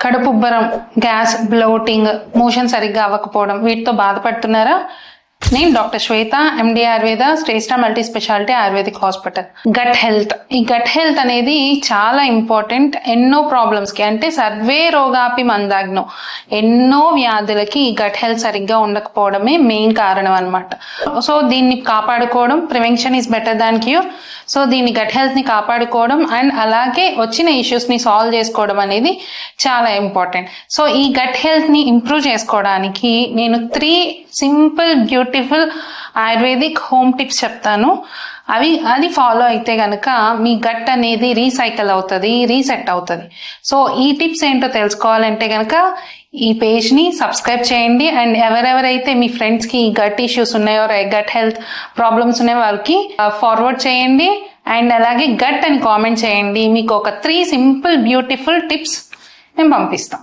కడుపుబ్బరం, gas, bloating, motion సరిగ్గా అవ్వకపోవడం వీటితో బాధపడుతున్నారా? నేను doctor Shweta, MD Ayurveda, Shreshta multi speciality ayurvedic hospital. Gut health, ఈ గట్ హెల్త్ అనేది చాలా ఇంపార్టెంట్. ఎన్నో ప్రాబ్లమ్స్కి, అంటే సర్వే రోగాపి మందాగ్నో, ఎన్నో వ్యాధులకి ఈ గట్ హెల్త్ సరిగ్గా ఉండకపోవడమే మెయిన్ కారణం అనమాట. సో దీన్ని కాపాడుకోవడం, prevention is better than cure. So దీన్ని గట్ హెల్త్ని కాపాడుకోవడం అండ్ అలాగే వచ్చిన ఇష్యూస్ని సాల్వ్ చేసుకోవడం అనేది చాలా ఇంపార్టెంట్. సో ఈ గట్ హెల్త్ని ఇంప్రూవ్ చేసుకోవడానికి నేను 3 simple beautiful ayurvedic home tips చెప్తాను. అది ఫాలో అయితే కనుక మీ గట్ అనేది రీసైకిల్ అవుతుంది, రీసెట్ అవుతుంది. సో ఈ టిప్స్ ఏంటో తెలుసుకోవాలంటే కనుక ఈ పేజ్ని సబ్స్క్రైబ్ చేయండి. అండ్ ఎవరెవరైతే మీ ఫ్రెండ్స్కి ఈ గట్ ఇష్యూస్ ఉన్నాయో, గట్ హెల్త్ ప్రాబ్లమ్స్ ఉన్నాయో వాళ్ళకి ఫార్వర్డ్ చేయండి. అండ్ అలాగే గట్ అని కామెంట్ చేయండి. మీకు ఒక 3 సింపుల్ బ్యూటిఫుల్ టిప్స్ మేము పంపిస్తాం.